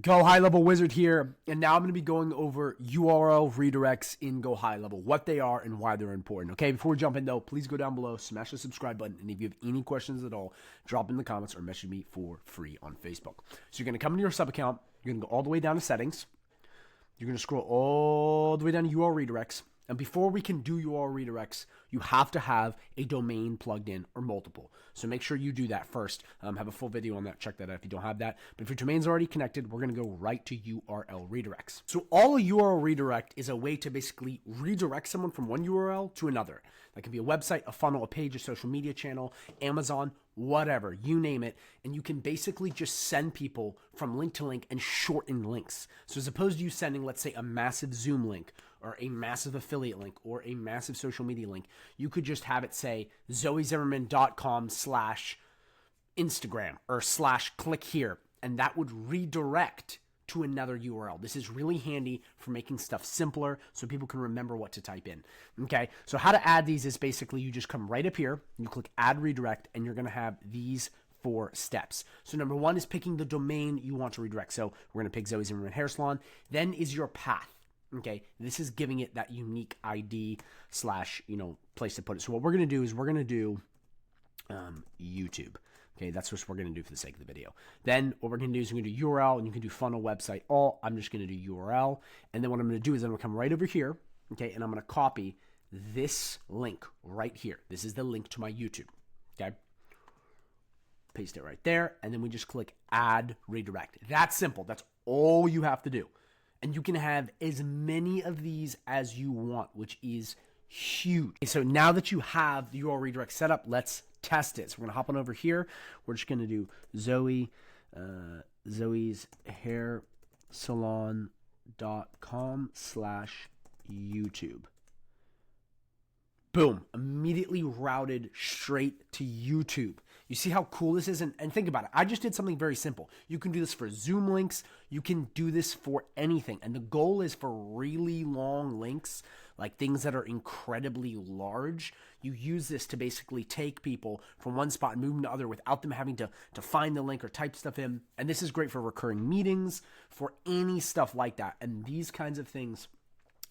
Go High Level Wizard here, and now I'm going to be going over URL redirects in Go High Level, what they are and why they're important. Okay, before we jump in though, please go down below, smash the subscribe button, and if you have any questions at all, drop in the comments or message me for free on Facebook. So you're going to come into your sub account, you're going to go all the way down to settings, you're going to scroll all the way down to URL redirects, and before we can do URL redirects, you have to have a domain plugged in or multiple. So make sure you do that first. Have a full video on that. Check that out if you don't have that. But if your domain's already connected, we're going to go right to URL redirects. So all a URL redirect is a way to basically redirect someone from one URL to another. That can be a website, a funnel, a page, a social media channel, Amazon, whatever, you name it. And you can basically just send people from link to link and shorten links. So as opposed to you sending, let's say, a massive Zoom link or a massive affiliate link or a massive social media link, you could just have it say zoezimmerman.com/Instagram or /click here, and that would redirect to another URL. This is really handy for making stuff simpler so people can remember what to type in. Okay, so how to add these is basically you just come right up here, you click add redirect, and you're going to have these 4 steps. So number 1 is picking the domain you want to redirect. So we're going to pick Zoe Zimmerman Hair Salon. Then is your path. Okay, this is giving it that unique ID / place to put it. So what we're going to do is we're going to do YouTube. Okay, that's what we're going to do for the sake of the video. Then what we're going to do is we're going to do URL, and you can do funnel, website, all. I'm just going to do URL. And then what I'm going to do is I'm going to come right over here, okay, and I'm going to copy this link right here. This is the link to my YouTube, okay? Paste it right there, and then we just click add redirect. That's simple. That's all you have to do. And you can have as many of these as you want, which is huge. So now that you have the URL redirect set up, let's test it. So we're going to hop on over here. We're just going to do Zoe's Hair Salon.com/YouTube. Boom, immediately routed straight to YouTube. You see how cool this is? And think about it. I just did something very simple. You can do this for Zoom links. You can do this for anything. And the goal is for really long links, like things that are incredibly large. You use this to basically take people from one spot and move them to other without them having to find the link or type stuff in. And this is great for recurring meetings, for any stuff like that. And these kinds of things,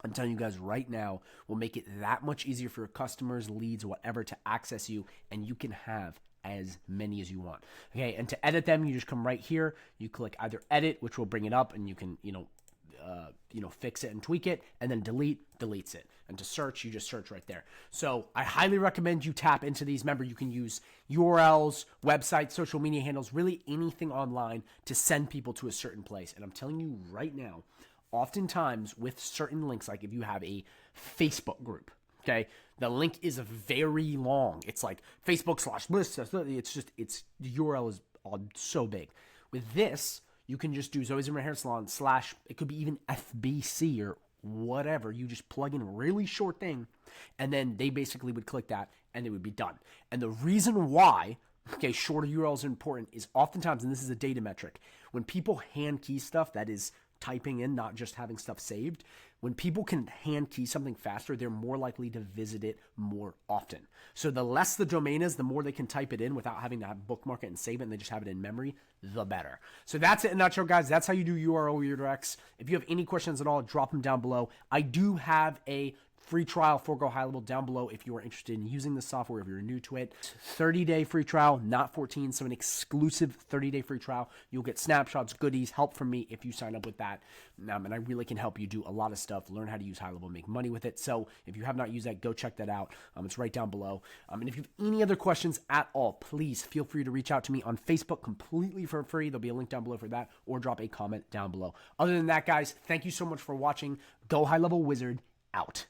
I'm telling you guys right now, will make it that much easier for your customers, leads, whatever, to access you, and you can have as many as you want. Okay, and to edit them, you just come right here. You click either edit, which will bring it up, and you can, fix it and tweak it, and then delete, deletes it. And to search, you just search right there. So I highly recommend you tap into these. Remember, you can use URLs, websites, social media handles, really anything online to send people to a certain place. And I'm telling you right now, oftentimes with certain links, like if you have a Facebook group, okay, the link is very long. It's like Facebook/list. The URL is so big. With this, you can just do Zoe Zimmerman Hair Salon / it could be even FBC or whatever. You just plug in a really short thing, and then they basically would click that, and it would be done. And the reason why, okay, shorter URLs are important is oftentimes, and this is a data metric, when people hand key stuff, that is typing in, not just having stuff saved, when people can hand key something faster, they're more likely to visit it more often. So the less the domain is, the more they can type it in without having to bookmark it and save it, and they just have it in memory, the better. So that's it in a nutshell, guys. That's how you do URL redirects. If you have any questions at all, drop them down below. I do have a free trial for Go High Level down below if you are interested in using the software, if you're new to it. 30-day free trial, not 14, so an exclusive 30-day free trial. You'll get snapshots, goodies, help from me if you sign up with that. And I really can help you do a lot of stuff, learn how to use High Level, make money with it. So if you have not used that, go check that out. It's right down below. And if you have any other questions at all, please feel free to reach out to me on Facebook completely for free. There'll be a link down below for that, or drop a comment down below. Other than that, guys, thank you so much for watching. Go High Level Wizard out.